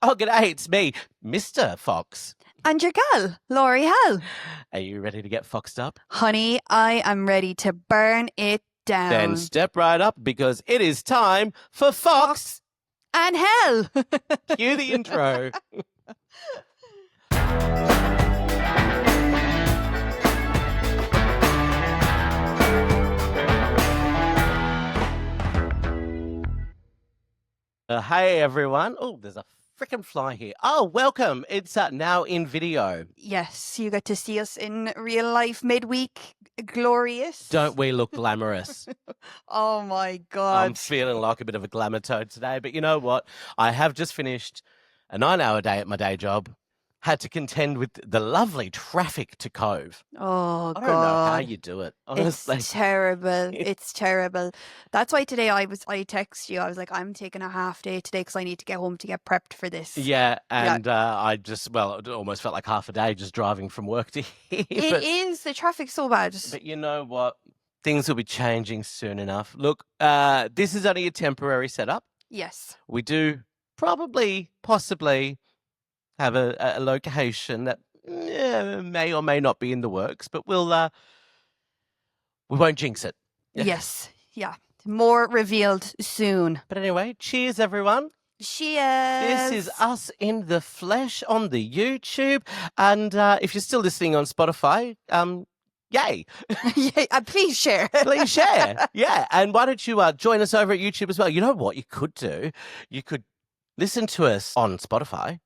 Oh, g'day, it's me, Mr. Fox. And your gal, Laurie Hell. Are you ready to get foxed up? Honey, I am ready to burn it down. Then step right up because it is time for Fox and Hell. Cue the intro. Hey, everyone. Oh, there's a freaking fly here. Oh, welcome. It's now in video. Yes, you get to see us in real life midweek. Glorious. Don't we look glamorous? Oh, my God. I'm feeling like a bit of a glamour toad today, but you know what? I have just finished a 9-hour day at my day job. Had to contend with the lovely traffic to Cove. Oh, God. I don't know how you do it, honestly. It's terrible. It's terrible. That's why today I texted you. I was like, I'm taking a half day today because I need to get home to get prepped for this. Yeah, and it almost felt like half a day just driving from work to here. It is. The traffic's so bad. But you know what? Things will be changing soon enough. Look, this is only a temporary setup. Yes. We do possibly have a location that may or may not be in the works, but we won't jinx it. Yes. Yeah. More revealed soon. But anyway, cheers, everyone. Cheers. This is us in the flesh on the YouTube. And if you're still listening on Spotify, yay. Yeah, please share. Please share. Yeah. And why don't you join us over at YouTube as well? You know what you could do? You could listen to us on Spotify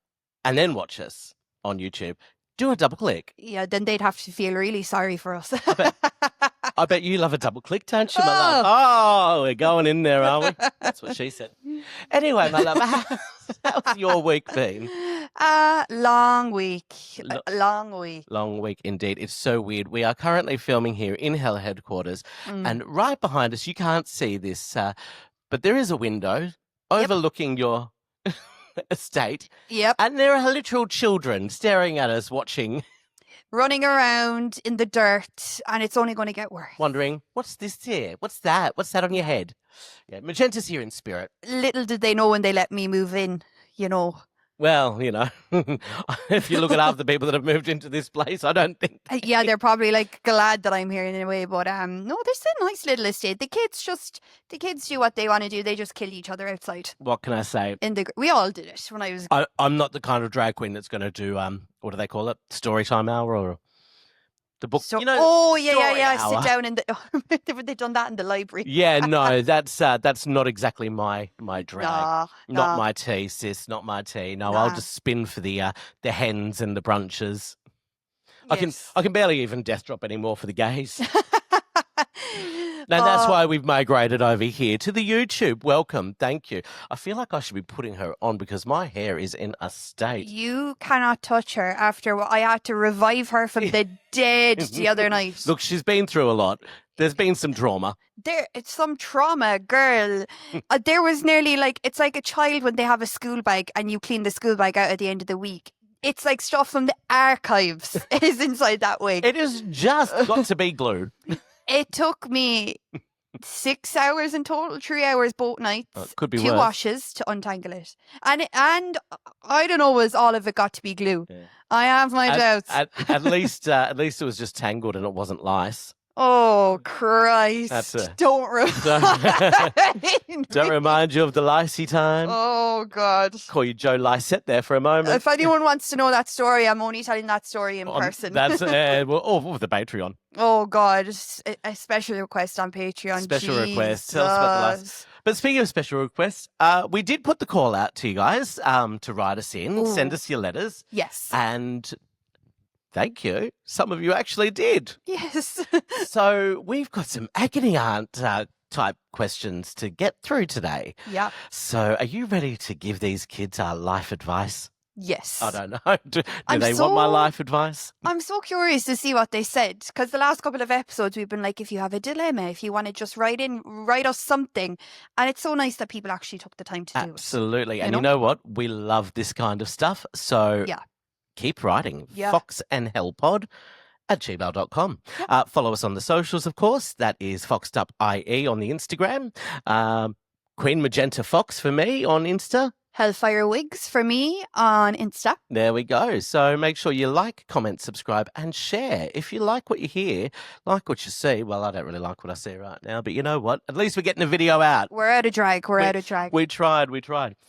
and then watch us on YouTube. Do a double click. Yeah, then they'd have to feel really sorry for us. I bet you love a double click, don't you, my love? Oh, we're going in there, aren't we? That's what she said. Anyway, my love, how's your week been? Long week. Long week. Long week indeed. It's so weird. We are currently filming here in Hell headquarters, and right behind us, you can't see this, but there is a window overlooking your estate. Yep. And there are literal children staring at us, watching. Running around in the dirt, and it's only going to get worse. Wondering, what's this here? What's that? What's that on your head? Yeah, Magenta's here in spirit. Little did they know when they let me move in, you know. Well, you know, if you look at half the people that have moved into this place, I don't think. Yeah, they're probably like glad that I'm here in a way, but no, there's a nice little estate. The kids do what they want to do. They just kill each other outside. What can I say? We all did it when I was. I'm not the kind of drag queen that's going to do what do they call it? Story time hour or the book. So, you know, oh yeah. hour. Sit down in the. They've done that in the library. Yeah, no, that's not exactly my drag. Nah. My tea, sis. Not my tea. No, I'll just spin for the hens and the brunches. Yes. I can barely even death drop anymore for the gays. And that's why we've migrated over here to the YouTube. Welcome. Thank you. I feel like I should be putting her on because my hair is in a state. You cannot touch her after I had to revive her from the dead the other night. Look, she's been through a lot. There's been some trauma. It's some trauma, girl. There was nearly it's like a child when they have a school bag and you clean the school bag out at the end of the week. It's like stuff from the archives is inside that wig. It has just got to be glue. It took me 6 hours in total, 3 hours both nights. Could be 2 worse. washes to untangle it. And I don't know, was all of it got to be glue. Yeah. I have my doubts. At least it was just tangled and it wasn't lice. Oh, Christ. Don't remind you of the licey time. Oh, God. Call you Joe Lysette there for a moment. If anyone wants to know that story, I'm only telling that story in person. That's the Patreon. Oh, God. A special request on Patreon. Special request. Tell us about the lice. But speaking of special requests, we did put the call out to you guys to write us in, send us your letters. Yes. And thank you. Some of you actually did. Yes. So we've got some agony aunt type questions to get through today. Yeah. So are you ready to give these kids our life advice? Yes. I don't know. Do they want my life advice? I'm so curious to see what they said, because the last couple of episodes we've been like, if you have a dilemma, if you want to just write us something. And it's so nice that people actually took the time to do it. Absolutely. And you know what? We love this kind of stuff. So keep writing. Yeah. foxnhellpod at gmail.com. Follow us on the socials, of course. That is foxedup.ie on the Instagram. Queen Magenta Fox for me on Insta. Hellfire Wigs for me on Insta. There we go. So make sure you like, comment, subscribe, and share. If you like what you hear, like what you see, well, I don't really like what I see right now, but you know what? At least we're getting a video out. We're out of drag. We're out of drag. We tried.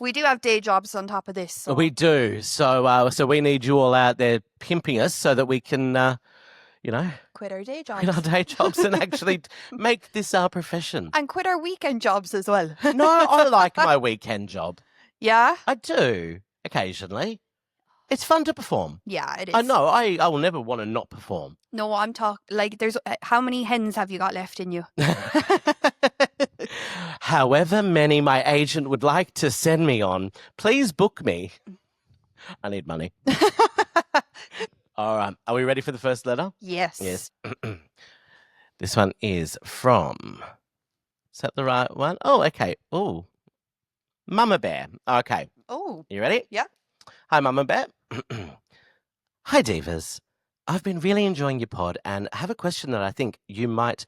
We do have day jobs on top of this. So. We do. So we need you all out there pimping us so that we can, quit our day jobs. quit our day jobs and actually make this our profession. And quit our weekend jobs as well. No, I like my weekend job. Yeah? I do, occasionally. It's fun to perform. Yeah, it is. I know. I will never want to not perform. No, I'm talking, like, there's, how many hens have you got left in you? However many my agent would like to send me on, please book me. I need money. All right. Are we ready for the first letter? Yes. Yes. This one is from... Is that the right one? Oh, okay. Oh. Mama Bear. Okay. Oh. You ready? Yeah. Hi, Mama Bear. Hi, Divas. I've been really enjoying your pod and have a question that I think you might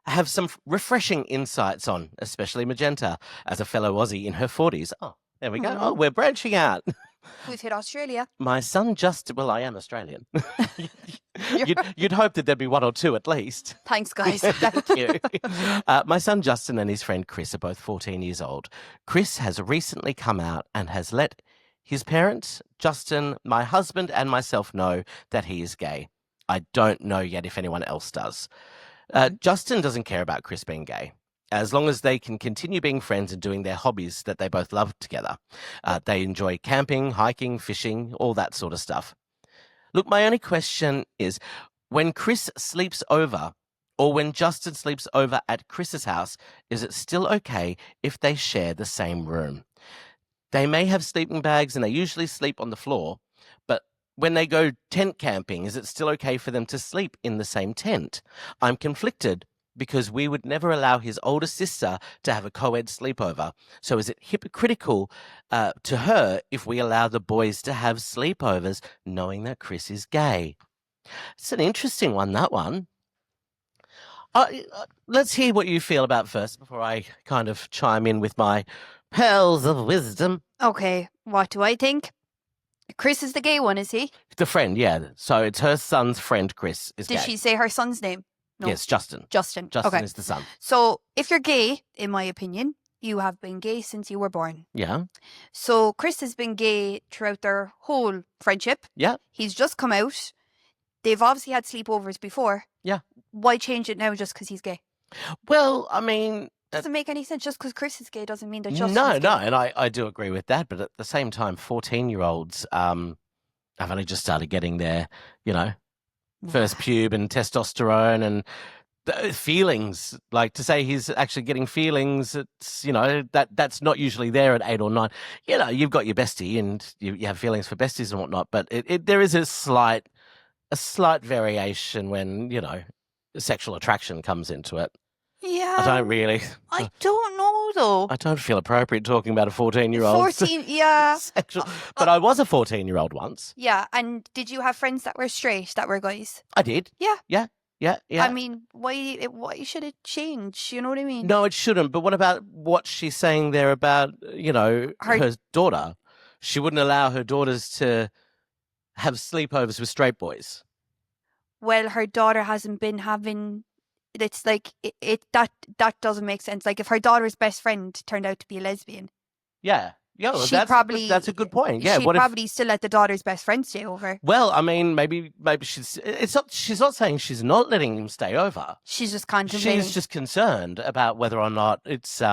have some refreshing insights on, especially Magenta, as a fellow Aussie in her 40s. Oh, there we go. Oh, we're branching out. We've hit Australia. My son well, I am Australian. You'd hope that there'd be one or two at least. Thanks, guys. Thank you. My son Justin and his friend Chris are both 14 years old. Chris has recently come out and has let his parents, Justin, my husband, and myself know that he is gay. I don't know yet if anyone else does. Justin doesn't care about Chris being gay, as long as they can continue being friends and doing their hobbies that they both love together. They enjoy camping, hiking, fishing, all that sort of stuff. Look, my only question is, when Chris sleeps over, or when Justin sleeps over at Chris's house, is it still okay if they share the same room? They may have sleeping bags and they usually sleep on the floor, but when they go tent camping, is it still okay for them to sleep in the same tent? I'm conflicted because we would never allow his older sister to have a co-ed sleepover. So is it hypocritical to her if we allow the boys to have sleepovers knowing that Chris is gay? It's an interesting one, that one. Let's hear what you feel about first before I kind of chime in with my pearls of wisdom. Okay, what do I think? Chris is the gay one, is he? The friend, yeah. So it's her son's friend, Chris, is gay. Did she say her son's name? No. Yes, Justin. Justin. Justin Okay. is the son. So if you're gay, in my opinion, you have been gay since you were born. Yeah. So Chris has been gay throughout their whole friendship. Yeah. He's just come out. They've obviously had sleepovers before. Yeah. Why change it now just because he's gay? Well, I mean... Doesn't make any sense. Just because Chris is gay doesn't mean that Justin's No, gay. and I do agree with that. But at the same time, 14-year-olds have only just started getting their, first pube and testosterone and feelings. Like, to say he's actually getting feelings, it's, that's not usually there at 8 or 9. You've got your bestie and you have feelings for besties and whatnot. But there is a slight variation when, sexual attraction comes into it. Yeah. I don't really. I don't know, though. I don't feel appropriate talking about a 14-year-old. 14, yeah. Sexual. But I was a 14-year-old once. Yeah, and did you have friends that were straight, that were guys? I did. Yeah. Yeah. I mean, why should it change? You know what I mean? No, it shouldn't. But what about what she's saying there about, her daughter? She wouldn't allow her daughters to have sleepovers with straight boys. Well, her daughter hasn't been having... It's like that doesn't make sense. Like if her daughter's best friend turned out to be a lesbian, yeah, well, that's a good point. Yeah, she'd probably still let the daughter's best friend stay over. Well, I mean, maybe she's not saying she's not letting him stay over. She's just contemplating. She's just concerned about whether or not it's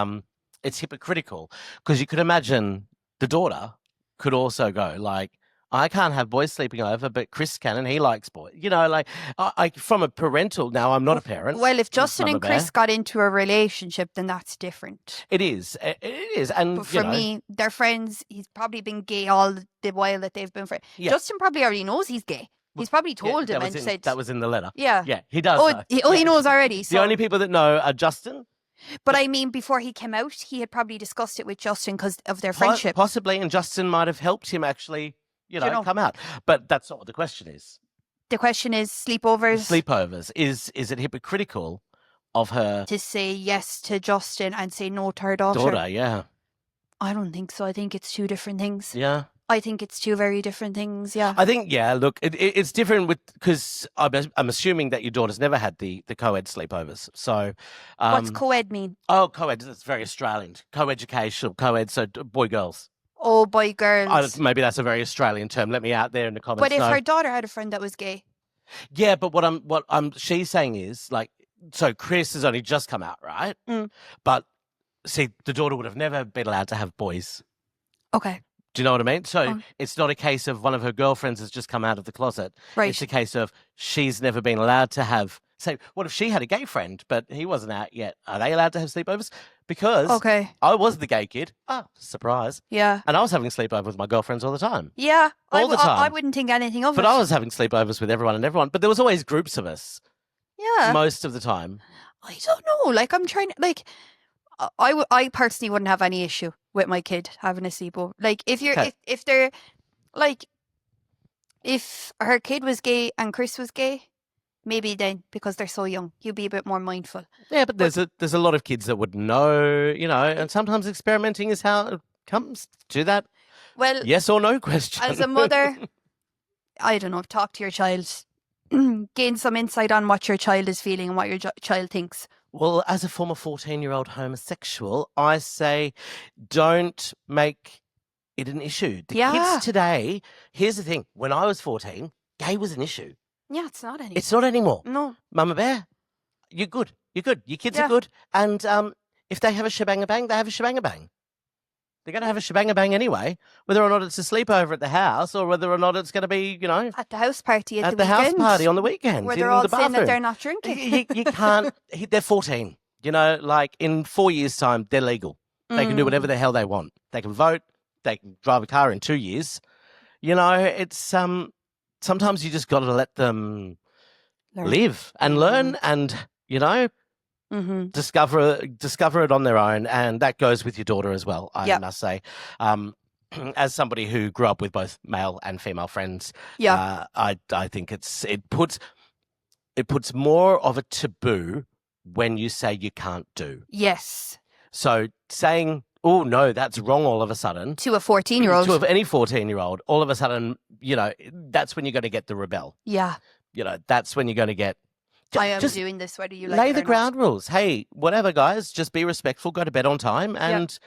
hypocritical, because you could imagine the daughter could also go like, I can't have boys sleeping over, but Chris can, and he likes boys. From a parental... Now, I'm not a parent. Well, if Justin and Chris got into a relationship, then that's different. It is. It is. And but for me, they're friends. He's probably been gay all the while that they've been friends. Yeah. Justin probably already knows he's gay. He's probably told him and said... That was in the letter. Yeah. Yeah, he does. He knows already. So. The only people that know are Justin. But I mean, before he came out, he had probably discussed it with Justin because of their friendship. Possibly, and Justin might have helped him actually... come out. But that's not what the question is. The question is sleepovers. Sleepovers. Is it hypocritical of her to say yes to Justin and say no to her daughter? Yeah. I don't think so. I think it's two different things. Yeah. I think it's two very different things. Yeah. I think, look, it's different because I'm assuming that your daughter's never had the co-ed sleepovers. So, What's co-ed mean? Oh, co-ed, it's very Australian. Co-educational, co-ed, so boy, girls. Oh, boy, girls. Maybe that's a very Australian term. Let me out there in the comments. But if her daughter had a friend that was gay. Yeah, but what she's saying is, like, so Chris has only just come out, right? But see, the daughter would have never been allowed to have boys. Okay. Do you know what I mean? So it's not a case of one of her girlfriends has just come out of the closet. Right. It's a case of she's never been allowed to have. Say, what if she had a gay friend, but he wasn't out yet? Are they allowed to have sleepovers? Because I was the gay kid. Oh, surprise. Yeah. And I was having sleepovers with my girlfriends all the time. Yeah. All the time. I wouldn't think anything of it. But I was having sleepovers with everyone and everyone. But there was always groups of us. Yeah. Most of the time. I don't know. Like, I'm trying to, like, I personally wouldn't have any issue with my kid having a sleepover. Like, if they're, like, if her kid was gay and Chris was gay, maybe then, because they're so young, you'd be a bit more mindful. Yeah, but there's a lot of kids that would know, and sometimes experimenting is how it comes to that. Well, yes or no question. As a mother, I don't know, talk to your child, gain some insight on what your child is feeling and what your child thinks. Well, as a former 14-year-old homosexual, I say don't make it an issue. The kids today, here's the thing. When I was 14, gay was an issue. Yeah, it's not anymore. It's not anymore. No. Mama Bear, you're good. You're good. Your kids are good. And if they have a shebang-a-bang, they have a shebang-a-bang. They're going to have a shebang-a-bang anyway, whether or not it's a sleepover at the house or whether or not it's going to be, at the house party at the house party on the weekends. Where they're all saying that they're not drinking. You can't. They're 14. Like in 4 years' time, they're legal. They can do whatever the hell they want. They can vote. They can drive a car in 2 years. It's sometimes you just got to let them live and learn and, discover it on their own. And that goes with your daughter as well, I must say. As somebody who grew up with both male and female friends, I think it puts more of a taboo when you say you can't do. Yes. So saying, oh, no, that's wrong all of a sudden. To a 14-year-old. To any 14-year-old, all of a sudden, that's when you're going to get the rebel. Yeah. That's when you're going to get... I am doing this whether you like it lay or the not. ground rules. Hey, whatever, guys, just be respectful, go to bed on time, and,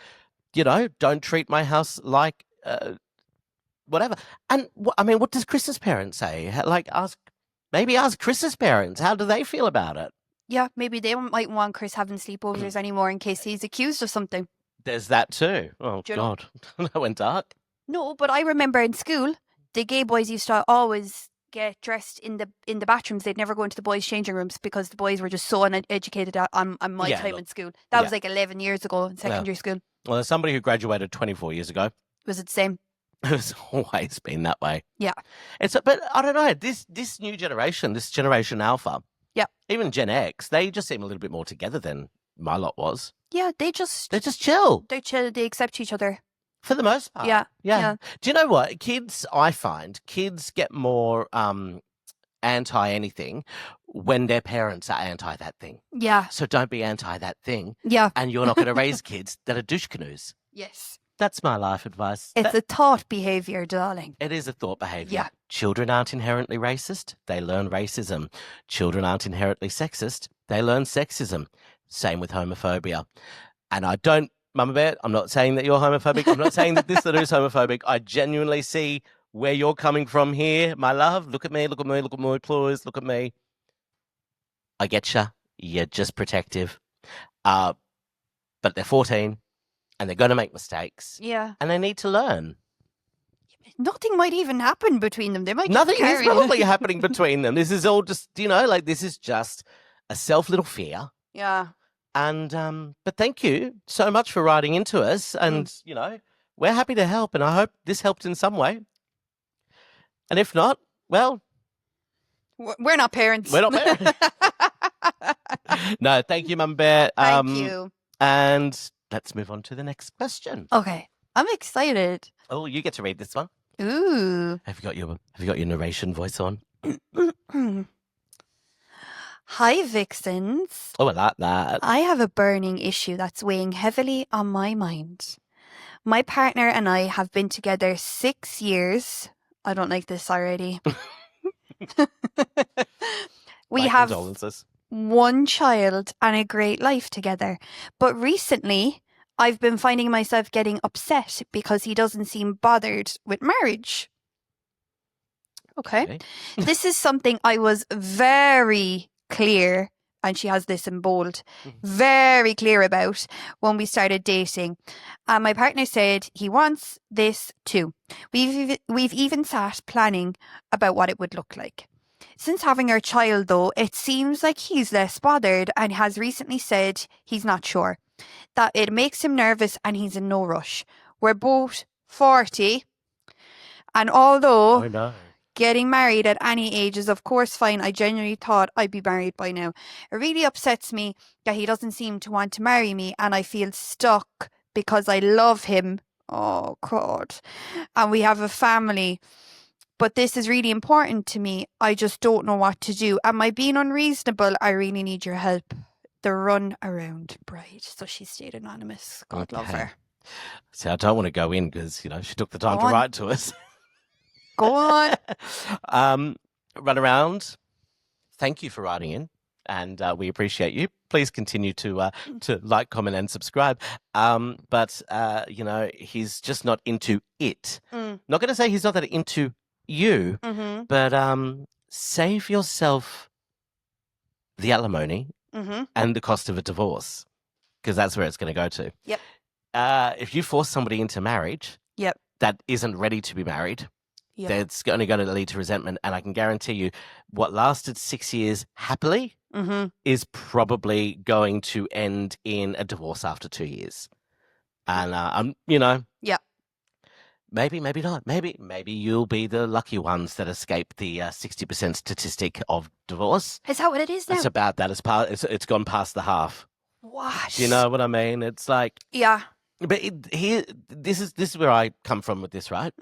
don't treat my house like whatever. And, what does Chris's parents say? Like, ask Chris's parents. How do they feel about it? Yeah, maybe they might want Chris having sleepovers anymore in case he's accused of something. There's that too. Oh, God. That went dark. No, but I remember in school, the gay boys used to always get dressed in the bathrooms. They'd never go into the boys' changing rooms because the boys were just so uneducated on my time in school. That was like 11 years ago in secondary school. Well, as somebody who graduated 24 years ago. Was it the same? It's always been that way. Yeah. But I don't know, this new generation, this generation Alpha, even Gen X, they just seem a little bit more together than my lot was. Yeah, they're just chill. They're chill. They accept each other. For the most part. Yeah. Do you know what? I find kids get more anti-anything when their parents are anti that thing. Yeah. So don't be anti that thing. Yeah. And you're not going to raise kids that are douche canoes. Yes. That's my life advice. It's a thought behaviour, darling. It is a thought behaviour. Yeah. Children aren't inherently racist. They learn racism. Children aren't inherently sexist. They learn sexism. Same with homophobia. And Mama Bear, I'm not saying that you're homophobic. I'm not saying that this little is homophobic. I genuinely see where you're coming from here, my love. Look at me, please. Look at me. I get you. You're just protective. But they're 14 and they're going to make mistakes. Yeah. And they need to learn. Nothing might even happen between them. They might Nothing is probably happening between them. This is all just, this is just a self-little fear. Yeah. And but thank you so much for writing into us. And, we're happy to help. And I hope this helped in some way. And if not, well... We're not parents. We're not parents. No, thank you, Mum Bear. Thank you. And let's move on to the next question. Okay. I'm excited. Oh, you get to read this one. Ooh. Have you got your narration voice on? Hi, Vixens. Oh, I like that. I have a burning issue that's weighing heavily on my mind. My partner and I have been together 6 years. I don't like this already. We My have condolences. one child and a great life together. But recently, I've been finding myself getting upset because he doesn't seem bothered with marriage. Okay. This is something I was very clear, and she has this in bold, very clear about when we started dating. And my partner said he wants this too. We've even sat planning about what it would look like. Since having our child, though, it seems like he's less bothered and has recently said he's not sure, that it makes him nervous and he's in no rush. We're both 40, and although I know. getting married at any age is of course fine, I genuinely thought I'd be married by now. It really upsets me that he doesn't seem to want to marry me, and I feel stuck because I love him. Oh God. And we have a family. But this is really important to me. I just don't know what to do. Am I being unreasonable? I really need your help. The run around bride. So she stayed anonymous. God love her. See, I don't want to go in because, she took the time to write to us. Go on. Run around. Thank you for writing in, and we appreciate you. Please continue to like, comment, and subscribe. But he's just not into it. Not going to say he's not that into you, but save yourself the alimony and the cost of a divorce, because that's where it's going to go to. Yep. If you force somebody into marriage, that isn't ready to be married, that's only going to lead to resentment. And I can guarantee you, what lasted 6 years happily is probably going to end in a divorce after 2 years. And maybe not. Maybe you'll be the lucky ones that escape the 60% statistic of divorce. Is that what it is now? It's about that. It's gone past the half. What? Do you know what I mean? It's like, yeah. But this is where I come from with this, right?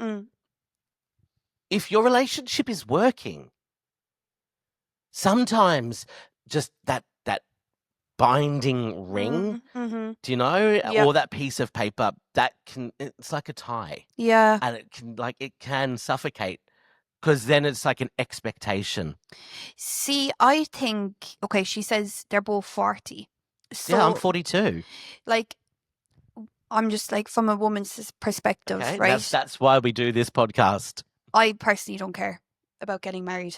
If your relationship is working, sometimes just that binding ring, do you know, or that piece of paper, it's like a tie. Yeah. And it can suffocate, because then it's like an expectation. See, I think, okay, she says they're both 40. So, yeah, I'm 42. Like, I'm just like, from a woman's perspective, Okay, right? That's why we do this podcast. I personally don't care about getting married.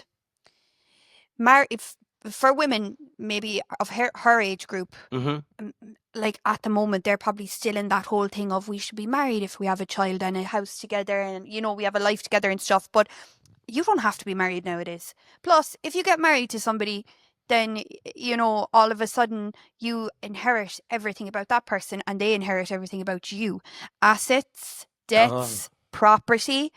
For women, maybe of her age group, like at the moment, they're probably still in that whole thing of we should be married if we have a child and a house together and, we have a life together and stuff. But you don't have to be married nowadays. Plus, if you get married to somebody, then, all of a sudden you inherit everything about that person and they inherit everything about you. Assets, debts, property.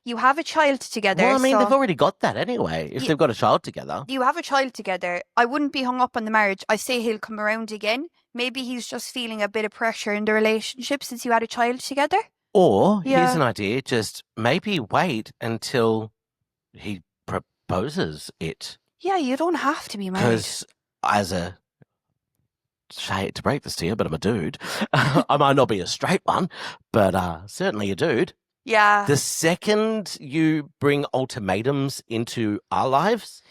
You have a child together. Well, I mean, they've already got that anyway, if they've got a child together. You have a child together. I wouldn't be hung up on the marriage. I say he'll come around again. Maybe he's just feeling a bit of pressure in the relationship since you had a child together. Or, here's an idea, just maybe wait until he proposes it. Yeah, you don't have to be married. Because to break this to you, but I'm a dude. I might not be a straight one, but certainly a dude. Yeah. The second you bring ultimatums into our lives,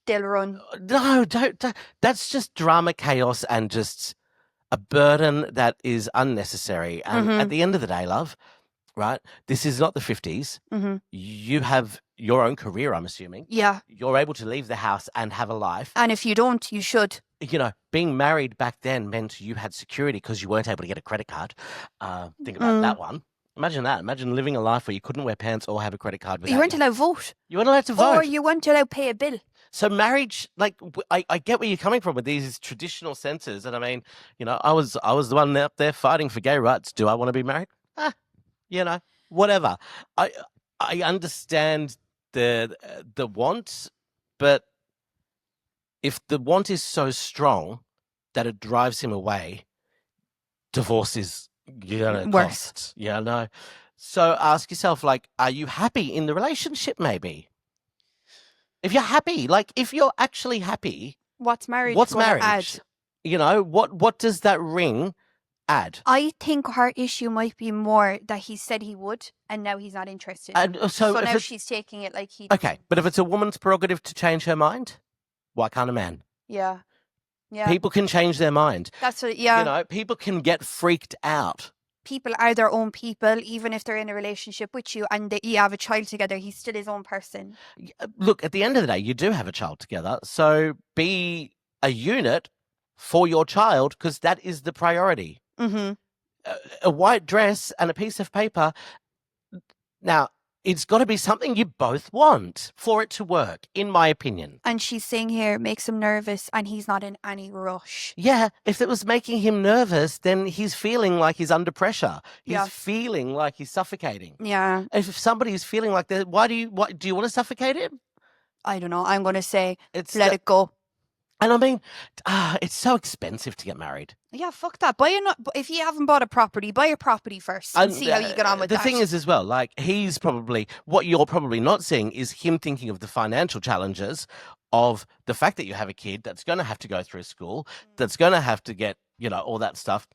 they'll run. No, don't. That's just drama, chaos, and just a burden that is unnecessary. And at the end of the day, love, right? This is not the 50s. You have your own career, I'm assuming. Yeah. You're able to leave the house and have a life. And if you don't, you should. Being married back then meant you had security because you weren't able to get a credit card. Think about that one. Imagine that. Imagine living a life where you couldn't wear pants or have a credit card. You weren't allowed to vote. You weren't allowed to vote. Or you weren't allowed to pay a bill. So marriage, like, I get where you're coming from with these traditional senses. And I mean, I was the one up there fighting for gay rights. Do I want to be married? Whatever. I understand the want, but if the want is so strong that it drives him away, divorce is worse. Yeah, no. So ask yourself, like, are you happy in the relationship? Maybe. If you're happy, like, if you're actually happy, what's marriage? What's marriage? Add? What does that ring add. I think her issue might be more that he said he would, and now he's not interested. And So if now it's- she's taking it like he. Okay, but if it's a woman's prerogative to change her mind, why can't a man? Yeah. Yeah. People can change their mind. That's what. Yeah. You know, people can get freaked out. People are their own people, even if they're in a relationship with you and you have a child together. He's still his own person. Look, at the end of the day, you do have a child together, so be a unit for your child because that is the priority. Mm-hmm. A white dress and a piece of paper. Now, it's got to be something you both want for it to work, in my opinion. And she's saying here makes him nervous, and he's not in any rush. Yeah, if it was making him nervous, then he's feeling like he's under pressure. He's feeling like he's suffocating. Yeah. If somebody is feeling like that, why do you want to suffocate him? I don't know. I'm going to say Let it go. And I mean, it's so expensive to get married. Yeah, fuck that. If you haven't bought a property, buy a property first and see how you get on with that. The thing is as well, like what you're probably not seeing is him thinking of the financial challenges of the fact that you have a kid that's going to have to go through school, that's going to have to get, all that stuff.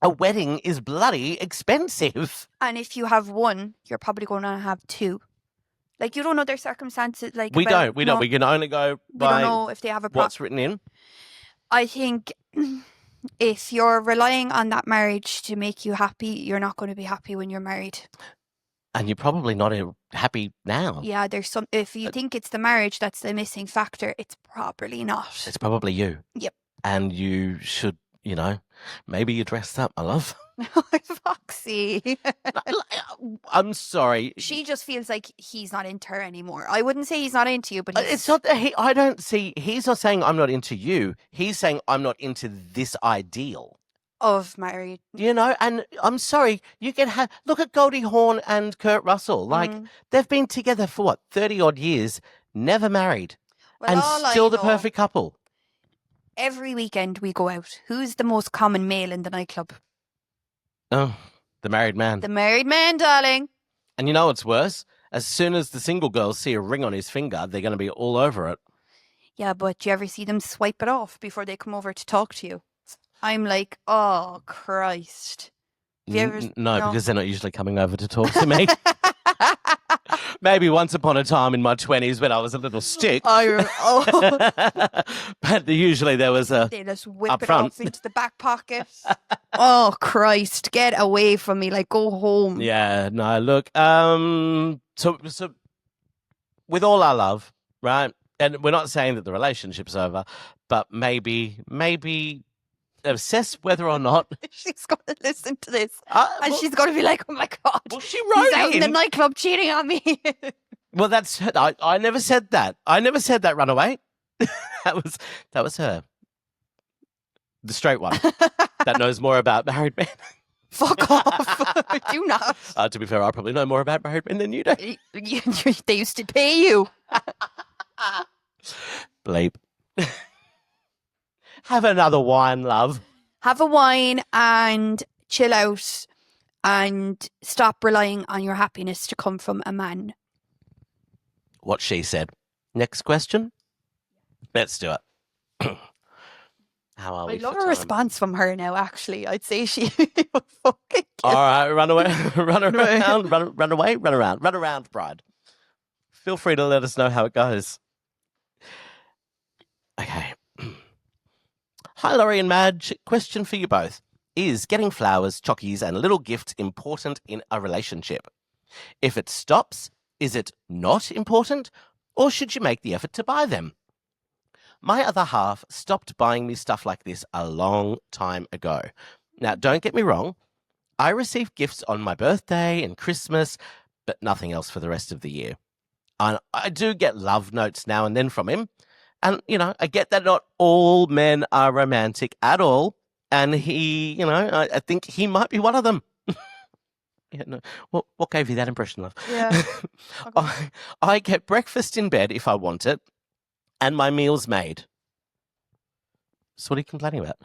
A wedding is bloody expensive. And if you have one, you're probably going to have two. Like, you don't know their circumstances. Like we don't. We can only go by we don't know if they have a what's written in. I think if you're relying on that marriage to make you happy, you're not going to be happy when you're married. And you're probably not happy now. Yeah, if you think it's the marriage that's the missing factor, it's probably not. It's probably you. Yep. And you should, maybe you dressed up, my love. Foxy. I'm sorry. She just feels like he's not into her anymore. I wouldn't say he's not into you, but it's not that I don't see. He's not saying I'm not into you. He's saying I'm not into this ideal of married. And I'm sorry. You can look at Goldie Hawn and Kurt Russell. Like they've been together for what 30 odd years, never married, and still the perfect couple. Every weekend we go out. Who's the most common male in the nightclub? Oh, the married man. The married man, darling. And you know what's worse? As soon as the single girls see a ring on his finger, they're going to be all over it. Yeah, but do you ever see them swipe it off before they come over to talk to you? I'm like, oh, Christ. No, because they're not usually coming over to talk to me. Maybe once upon a time in my 20s when I was a little stick. But usually there was a. They just whip it off into the back pocket. Oh, Christ. Get away from me. Like, go home. Yeah, no, look. So with all our love, right? And we're not saying that the relationship's over, but maybe assess whether or not she's going to listen to this, and she's going to be like, "Oh my God, well, she wrote he's out in the nightclub cheating on me." Well, that's her. I never said that. I never said that. Runaway. that was her, the straight one that knows more about married men. Fuck off! Do not. To be fair, I probably know more about married men than you do. They used to pay you. Bleep. Have another wine, love. Have a wine and chill out and stop relying on your happiness to come from a man. What she said. Next question. Let's do it. How are we? I love a response from her now, actually. I'd say she would fucking kill. All right, run away, run around, run away, run around, bride. Feel free to let us know how it goes. Okay. Hi, Laurie and Madge. Question for you both. Is getting flowers, chockies, and little gifts important in a relationship? If it stops, is it not important, or should you make the effort to buy them? My other half stopped buying me stuff like this a long time ago. Now, don't get me wrong. I receive gifts on my birthday and Christmas, but nothing else for the rest of the year. And I do get love notes now and then from him. And, I get that not all men are romantic at all. And he, I think he might be one of them. Yeah, no. What gave you that impression, love? Yeah. Okay. I get breakfast in bed if I want it, and my meals made. So what are you complaining about?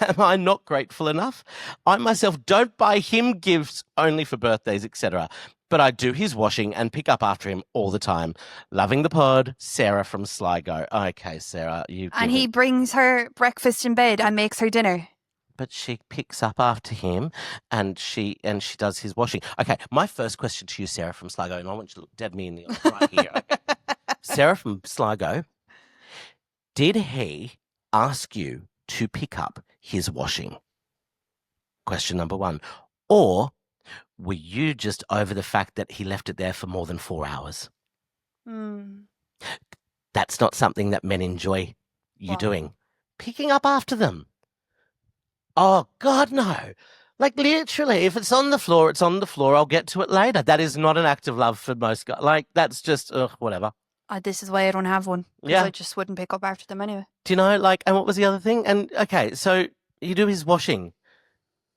Am I not grateful enough? I myself don't buy him gifts only for birthdays, etc. But I do his washing and pick up after him all the time. Loving the pod, Sarah from Sligo. Okay, Sarah, and he brings her breakfast in bed and makes her dinner. but she picks up after him and she does his washing. Okay, my first question to you, Sarah from Sligo, and I want you to look dead me in the eye right here. Okay. Sarah from Sligo, did he ask you to pick up his washing? Question number one. Or were you just over the fact that he left it there for more than 4 hours? That's not something that men enjoy you doing. Picking up after them. Oh, God, no. Like, literally, if it's on the floor, it's on the floor. I'll get to it later. That is not an act of love for most guys. Like, that's just, whatever. This is why I don't have one. Because I just wouldn't pick up after them anyway. Do you know, like, and what was the other thing? And, okay, so you do his washing.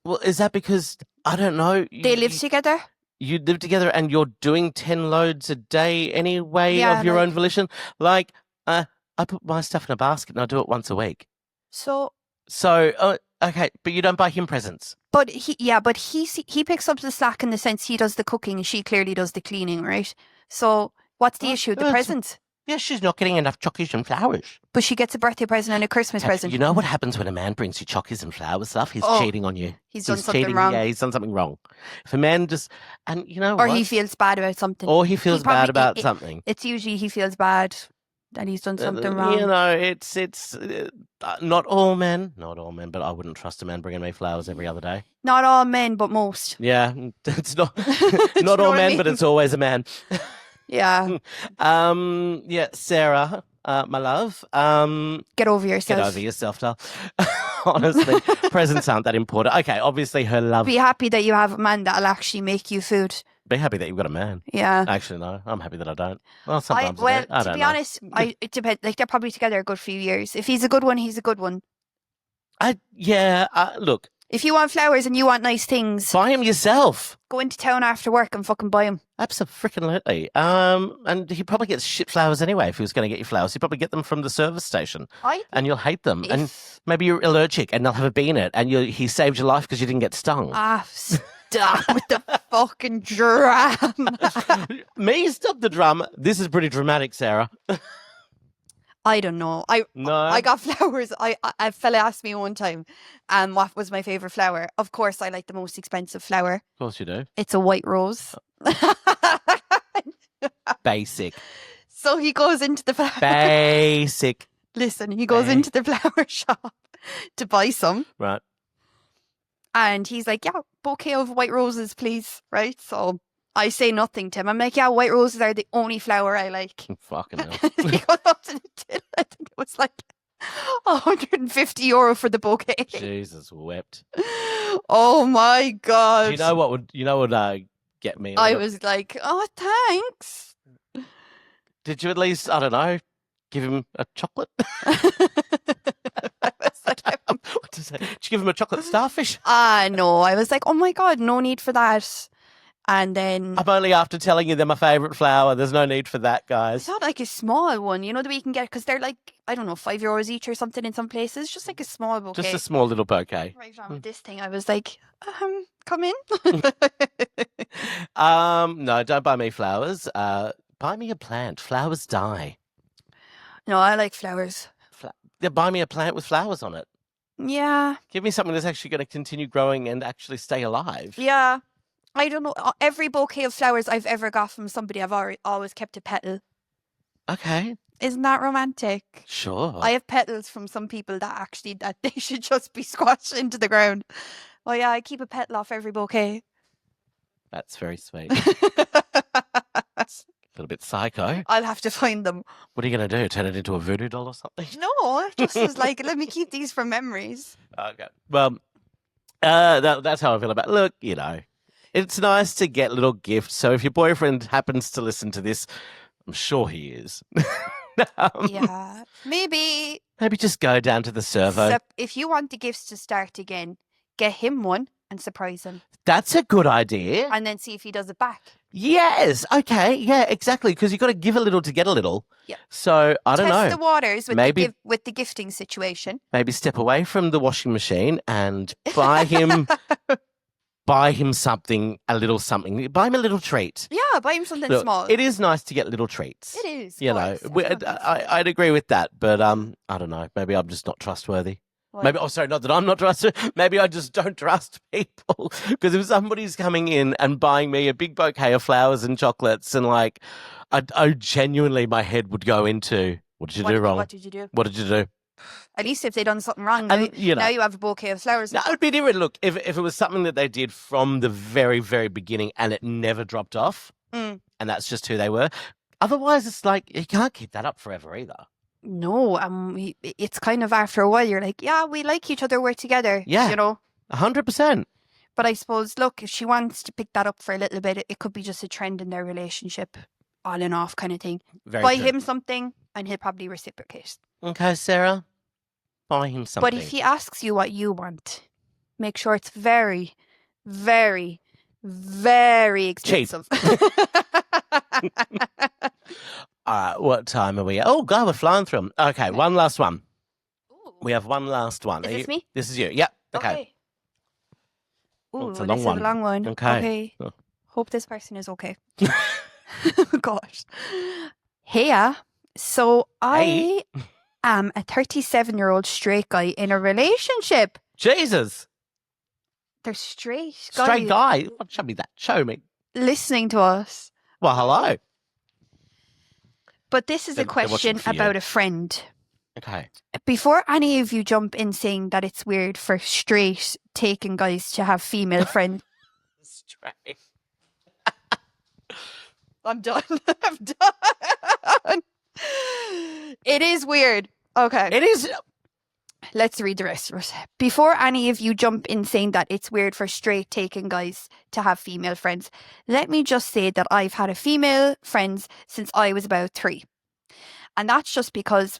Well, is that because, I don't know. They live together? You live together and you're doing 10 loads a day anyway of your own volition? Like, I put my stuff in a basket and I do it once a week. So, okay, but you don't buy him presents. But he picks up the slack in the sense he does the cooking and she clearly does the cleaning, right? So what's the issue with the presents? Yeah, she's not getting enough chockies and flowers. But she gets a birthday present and a Christmas present. You know what happens when a man brings you chockies and flowers stuff? He's cheating on you. He's done something wrong. Yeah, he's done something wrong. If a man just, and you know or he feels bad about something. Or he feels bad about something. It's usually he feels bad that he's done something wrong. You know, it's not all men, but I wouldn't trust a man bringing me flowers every other day. Not all men, but most. Yeah, it's not not all men, but it's always a man. Yeah. Yeah, Sarah, my love. Get over yourself. Get over yourself, doll. Honestly, presents aren't that important. Okay, obviously her love. Be happy that you have a man that'll actually make you food. Be happy that you've got a man. Yeah. Actually, no, I'm happy that I don't. Well, sometimes I do. To be honest, it depends. Like, they're probably together a good few years. If he's a good one, he's a good one. Look. If you want flowers and you want nice things, buy them yourself. Go into town after work and fucking buy them. Absolutely. And he probably gets shit flowers anyway. If he was going to get you flowers, he'd probably get them from the service station. And you'll hate them. And maybe you're allergic and they'll have a bee in it. And he saved your life because you didn't get stung. Stop with the fucking drama. Me, stop the drama. This is pretty dramatic, Sarah. I don't know. I got flowers. A fella asked me one time, what was my favourite flower? Of course, I like the most expensive flower. Of course you do. It's a white rose. Basic. So he goes into the flower. Basic. Listen, he goes into the flower shop to buy some. Right. And he's like, yeah, bouquet of white roses, please. Right? So I say nothing to him. I'm like, yeah, white roses are the only flower I like. Fucking hell. He goes up to the till. I think it was like €150 for the bouquet. Jesus wept. Oh my God. You know what would get me? I was like, oh, thanks. Did you at least, I don't know, give him a chocolate? What to say? Did you give him a chocolate starfish? No. I was like, oh my God, no need for that. And then I'm only after telling you they're my favourite flower. There's no need for that, guys. It's not like a small one, you know, the way you can get, because they're like, I don't know, €5 each or something in some places. Just like a small bouquet. Just a small little bouquet. Right on with this thing. I was like, come in. No, don't buy me flowers. Buy me a plant. Flowers die. No, I like flowers. Buy me a plant with flowers on it. Yeah. Give me something that's actually going to continue growing and actually stay alive. Yeah. I don't know. Every bouquet of flowers I've ever got from somebody, I've always kept a petal. Okay. Isn't that romantic? Sure. I have petals from some people that they should just be squashed into the ground. Well, yeah, I keep a petal off every bouquet. That's very sweet. A little bit psycho. I'll have to find them. What are you going to do? Turn it into a voodoo doll or something? No, I just was like, let me keep these for memories. Okay. Well, that's how I feel about it. Look, you know, it's nice to get little gifts. So if your boyfriend happens to listen to this, I'm sure he is. Yeah, maybe just go down to the servo. If you want the gifts to start again, get him one and surprise him. That's a good idea. And then see if he does it back. Yes. Okay. Yeah, exactly. Because you've got to give a little to get a little. Yeah. So, I don't know. Test the waters with the gifting situation. Maybe step away from the washing machine and buy him something, a little something. Buy him a little treat. Yeah, buy him something small. It is nice to get little treats. It is. You know, I'd agree with that. But I don't know. Maybe I'm just not trustworthy. Maybe, sorry, not that I'm not trusted. Maybe I just don't trust people. Because if somebody's coming in and buying me a big bouquet of flowers and chocolates and like, I genuinely, my head would go into, what did you do wrong? What did you do? What did you do? At least if they done something wrong, And, now you have a bouquet of flowers. No, it would be different. Look, if it was something that they did from the very, very beginning and it never dropped off, and that's just who they were. Otherwise, it's like, you can't keep that up forever either. No, it's kind of after a while, you're like, yeah, we like each other, we're together. Yeah. 100%. But I suppose, look, if she wants to pick that up for a little bit, it could be just a trend in their relationship, on and off kind of thing. Buy him something and he'll probably reciprocate. Okay, Sarah. Buy him something. But if he asks you what you want, make sure it's very, very, very expensive. Cheap. What time are we at? Oh, God, we're flying through them. Okay, one last one. Ooh. We have one last one. Is this me? This is you. Yep. Okay. Ooh, it's a long this one. is a long one. Okay. Oh. Hope this person is okay. Gosh. Hey, so I am a 37-year-old straight guy in a relationship. Jesus. They're straight guys. Straight guy? Show me that. Show me. Listening to us. Well, hello. But this is a question about a friend. Okay. Before any of you jump in saying that it's weird for straight taken guys to have female friends. Straight. I'm done. I'm done. It is weird. Okay. It is. Let's read the rest of it. Before any of you jump in saying that it's weird for straight taken guys to have female friends, let me just say that I've had a female friends since I was about 3. And that's just because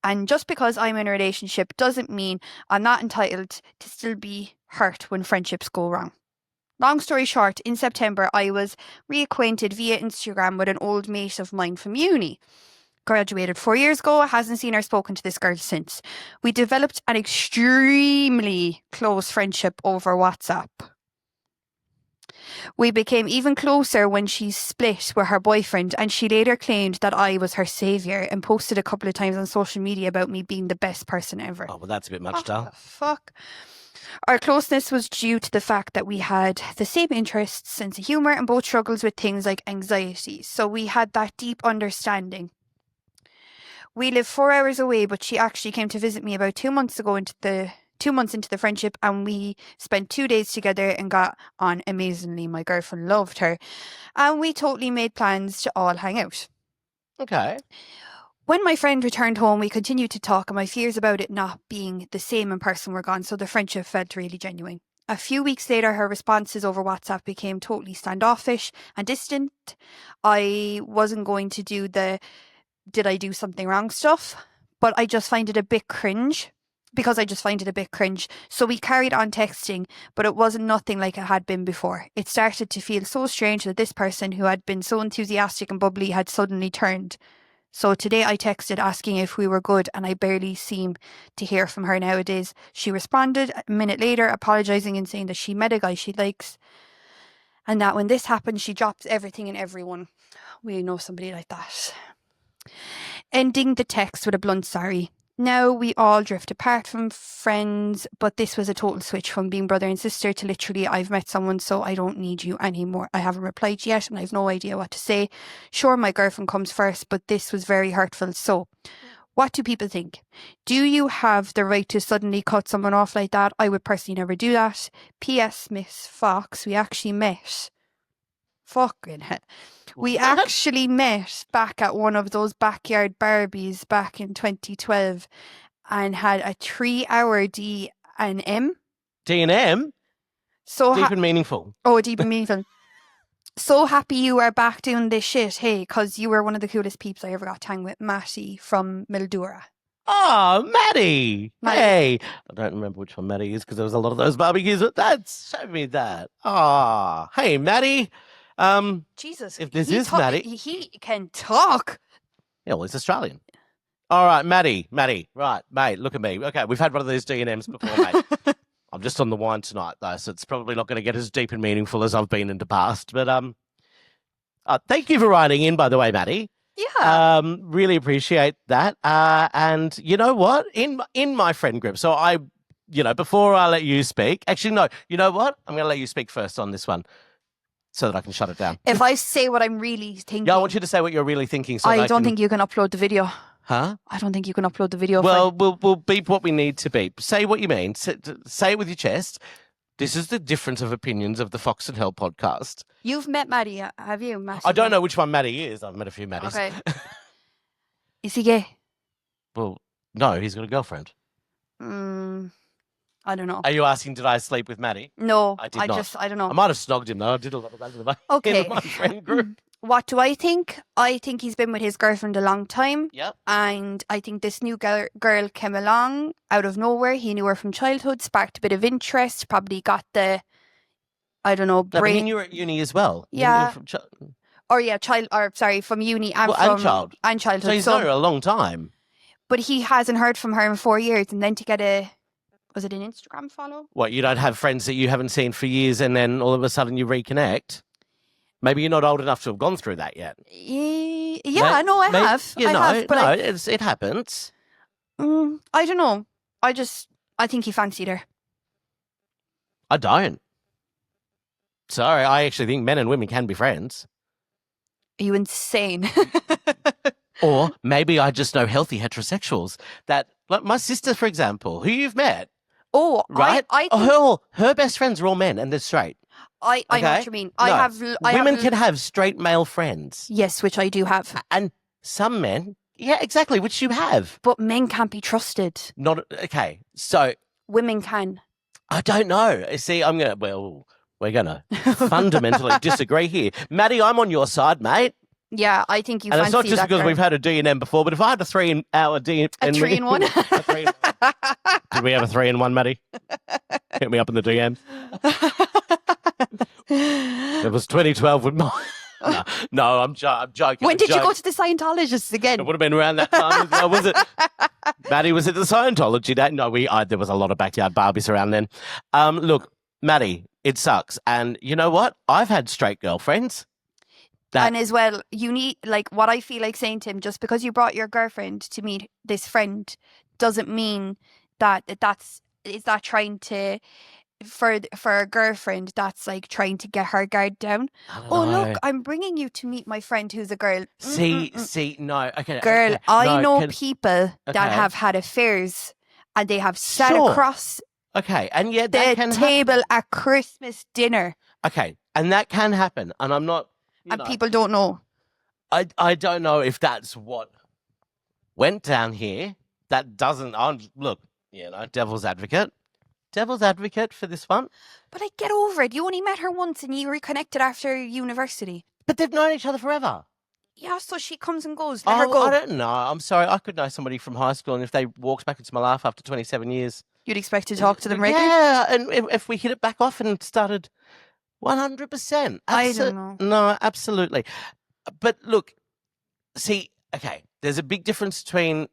I'm in a relationship doesn't mean I'm not entitled to still be hurt when friendships go wrong. Long story short, in September, I was reacquainted via Instagram with an old mate of mine from uni. Graduated 4 years ago, hasn't seen or spoken to this girl since. We developed an extremely close friendship over WhatsApp. We became even closer when she split with her boyfriend, and she later claimed that I was her saviour and posted a couple of times on social media about me being the best person ever. Oh, well, that's a bit much, Dal. Fuck. Our closeness was due to the fact that we had the same interests, sense of humour, and both struggles with things like anxiety. So we had that deep understanding. We live 4 hours away, but she actually came to visit me about 2 months ago 2 months into the friendship, and we spent 2 days together and got on amazingly. My girlfriend loved her, and we totally made plans to all hang out. Okay. When my friend returned home, we continued to talk, and my fears about it not being the same in person were gone, so the friendship felt really genuine. A few weeks later, her responses over WhatsApp became totally standoffish and distant. I wasn't going to do the did I do something wrong stuff, but I just find it a bit cringe. So we carried on texting, but it wasn't nothing like it had been before. It started to feel so strange that this person who had been so enthusiastic and bubbly had suddenly turned. So today I texted asking if we were good, and I barely seem to hear from her nowadays. She responded a minute later, apologising and saying that she met a guy she likes, and that when this happens, she drops everything and everyone. We know somebody like that. Ending the text with a blunt sorry. Now we all drift apart from friends, but this was a total switch from being brother and sister to literally I've met someone, so I don't need you anymore. I haven't replied yet and I have no idea what to say. Sure, my girlfriend comes first, but this was very hurtful. So what do people think? Do you have the right to suddenly cut someone off like that? I would personally never do that. P.S. Miss Fox, we actually met. Fucking hell. We actually met back at one of those backyard Barbies back in 2012 and had a 3-hour D&M. D&M? So deep and meaningful. Oh, deep and meaningful. So happy you are back doing this shit, hey, because you were one of the coolest peeps I ever got to hang with, Matty from Mildura. Oh, Maddie. Hey. I don't remember which one Maddie is because there was a lot of those barbecues, but show me that. Oh, hey, Maddie. Jesus, if this is Maddie, he can talk. Yeah, well, he's Australian. All right, Maddie, right, mate, look at me. Okay, we've had one of these D&Ms before, mate. I'm just on the wine tonight, though, so it's probably not going to get as deep and meaningful as I've been in the past. But thank you for writing in, by the way, Maddie. Yeah. Really appreciate that. And you know what? In my friend group, so before I let you speak, actually, no, you know what? I'm going to let you speak first on this one so that I can shut it down. If I say what I'm really thinking. Yeah, I want you to say what you're really thinking. So I don't think you can upload the video. Huh? I don't think you can upload the video. Well, we'll beep what we need to beep. Say what you mean. Say it with your chest. This is the difference of opinions of the Fox and Hell podcast. You've met Maddie, have you? Matty? I don't know which one Maddie is. I've met a few Maddies. Okay. Is he gay? Well, no, he's got a girlfriend. I don't know. Are you asking, did I sleep with Maddie? No, I did not. I don't know. I might have snogged him, though. I did a lot of that in my friend group. What do I think? I think he's been with his girlfriend a long time. Yep. And I think this new girl came along out of nowhere. He knew her from childhood, sparked a bit of interest, probably got the, I don't know, brain. No, but he knew her at uni as well. Yeah. From uni and and childhood. So he's known her a long time. But he hasn't heard from her in 4 years. And then to get was it an Instagram follow? What, you don't have friends that you haven't seen for years and then all of a sudden you reconnect? Maybe you're not old enough to have gone through that yet. Yeah, no, I have. It happens. I don't know. I think he fancied her. I don't. Sorry, I actually think men and women can be friends. Are you insane? Or maybe I just know healthy heterosexuals that, like my sister, for example, who you've met. Oh, right? I think... her best friends are all men and they're straight. I know what you mean. Women can have straight male friends. Yes, which I do have. And some men, yeah, exactly, which you have. But men can't be trusted. Okay, so... Women can. I don't know. See, we're going to fundamentally disagree here. Maddie, I'm on your side, mate. Yeah, I think you fancy that. And it's not just because we've had a D&M before, but if I had a 3-hour D&M... A 3-in-1? A 3-in-1. Did we have a 3-in-1, Maddie? Hit me up in the DMs. It was 2012 with mine. No, I'm joking. When did you go to the Scientologists again? It would have been around that time as well, was it? Maddie, was it the Scientology day? No, there was a lot of backyard Barbies around then. Look, Maddie, it sucks. And you know what? I've had straight girlfriends. And as well, you need, like, what I feel like saying to him, just because you brought your girlfriend to meet this friend doesn't mean is that trying to, for a girlfriend, that's like trying to get her guard down. Look, I'm bringing you to meet my friend who's a girl. See, no, okay. Girl, okay, I know people that have had affairs and they have sat across and yet the table at Christmas dinner. Okay, and that can happen, and I'm not... people don't know. I don't know if that's what went down here. That doesn't... Look, devil's advocate. Devil's advocate for this one. But get over it. You only met her once and you reconnected after university. But they've known each other forever. Yeah, so she comes and goes. Let her go. I don't know. I'm sorry. I could know somebody from high school, and if they walked back into my life after 27 years... You'd expect to talk to them regularly? Yeah, and if we hit it back off and started 100%. I don't know. No, absolutely. But look, see, okay, there's a big difference between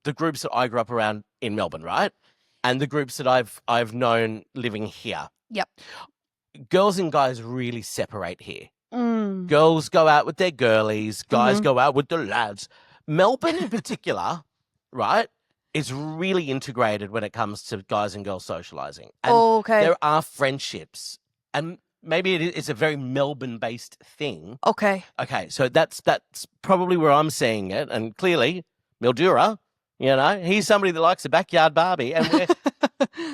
the groups that I grew up around in Melbourne, right? And the groups that I've known living here. Yep. Girls and guys really separate here. Girls go out with their girlies, guys go out with the lads. Melbourne in particular, right, is really integrated when it comes to guys and girls socialising. And there are friendships. And maybe it's a very Melbourne-based thing. Okay, so that's probably where I'm seeing it. And clearly, Mildura, he's somebody that likes a backyard Barbie. And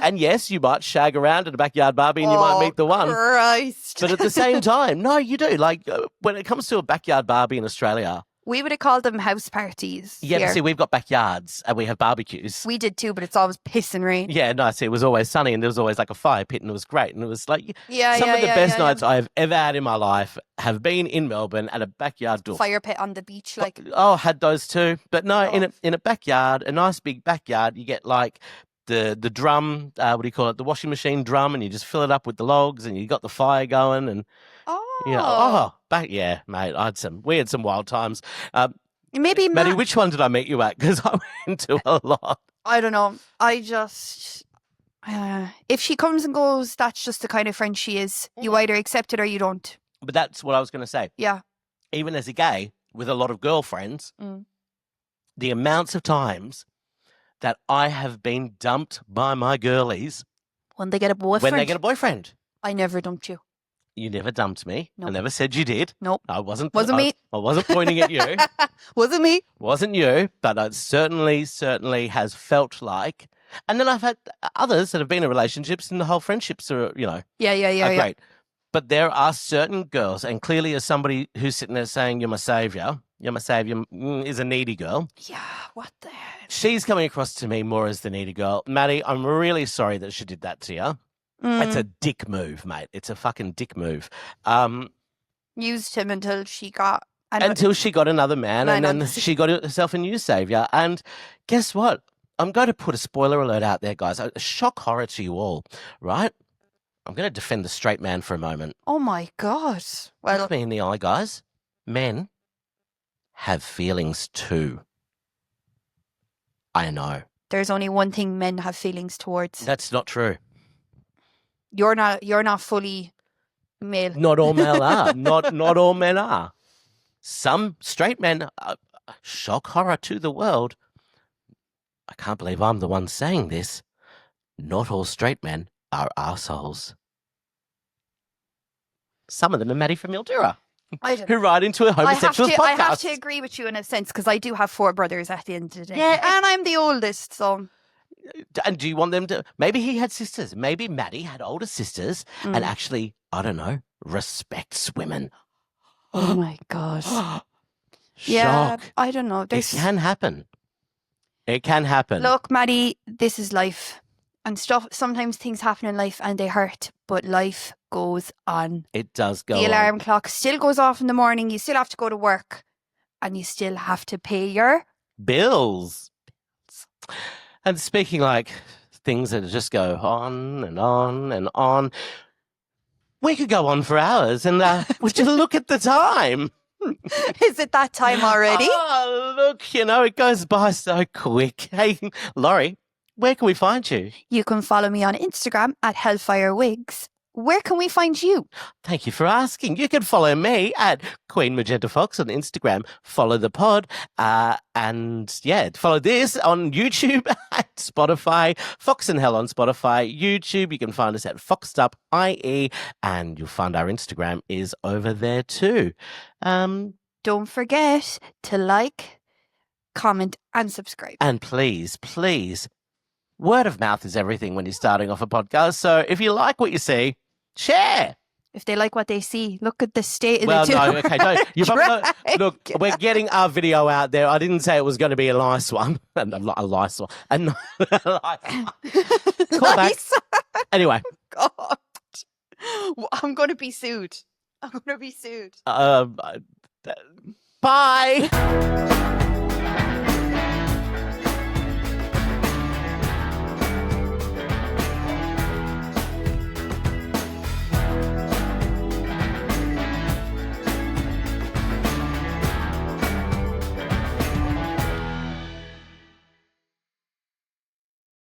and yes, you might shag around at a backyard Barbie and you might meet the one. Christ. But at the same time, no, you do. Like, when it comes to a backyard Barbie in Australia... We would have called them house parties. Yeah, but see, we've got backyards and we have barbecues. We did too, but it's always piss and rain. Yeah, no, see, it was always sunny and there was always like a fire pit and it was great. And it was like, some of the best nights I've ever had in my life have been in Melbourne at a backyard door. Fire pit on the beach, like. Oh, had those too. But no, in a backyard, a nice big backyard, you get like the drum, what do you call it? The washing machine drum, and you just fill it up with the logs and you got the fire going and. Mate, we had some wild times. Maybe Maddie, which one did I meet you at? Because I went to a lot. I don't know. I just, if she comes and goes, that's just the kind of friend she is. You either accept it or you don't. But that's what I was going to say. Yeah. Even as a gay, with a lot of girlfriends, Mm. the amounts of times that I have been dumped by my girlies When they get a boyfriend. when they get a boyfriend. I never dumped you. You never dumped me. Nope. I never said you did. Nope. I wasn't me. I wasn't pointing at you. Wasn't me. Wasn't you, but it certainly has felt like. And then I've had others that have been in relationships and the whole friendships are, Yeah. great. But there are certain girls, and clearly as somebody who's sitting there saying, you're my saviour, is a needy girl. Yeah, what the hell? She's coming across to me more as the needy girl. Maddie, I'm really sorry that she did that to you. It's a dick move, mate. It's a fucking dick move. Used him until she got... Until she got another man, and then she got herself a new saviour. And guess what? I'm going to put a spoiler alert out there, guys. A shock horror to you all, right? I'm going to defend the straight man for a moment. Oh, my God. Well, Look me in the eye, guys. Men have feelings too. I know. There's only one thing men have feelings towards. That's not true. You're not fully male. Not all men are. Not all men are. Some straight men are shock horror to the world. I can't believe I'm the one saying this. Not all straight men are arseholes. Some of them are Maddie from Mildura, who write into a homosexual podcast. I have to agree with you in a sense, because I do have 4 brothers at the end of the day. Yeah. And I'm the oldest, so... And do you want them to... Maybe he had sisters. Maybe Maddie had older sisters and actually, I don't know, respects women. Oh, my God. Shock. Yeah, I don't know. It can happen. It can happen. Look, Maddie, this is life. And sometimes things happen in life and they hurt, but life goes on. It does go on. The alarm clock still goes off in the morning. You still have to go to work and you still have to pay your bills. And speaking like things that just go on and on and on, we could go on for hours and would you look at the time? Is it that time already? Oh, look, it goes by so quick. Hey, Laurie, where can we find you? You can follow me on Instagram at Hellfire Wigs. Where can we find you? Thank you for asking. You can follow me at Queen Magenta Fox on Instagram. Follow the pod. Follow this on YouTube and Spotify. Fox and Hell on Spotify. YouTube, you can find us at foxed.ie, and you'll find our Instagram is over there too. Don't forget to like, comment, and subscribe. And please, word of mouth is everything when you're starting off a podcast. So if you like what you see, share. If they like what they see, look at the state of well, the no, okay, don't. Look, we're getting our video out there. I didn't say it was going to be a nice one. A nice one. Call back. Anyway. God. I'm going to be sued. Bye.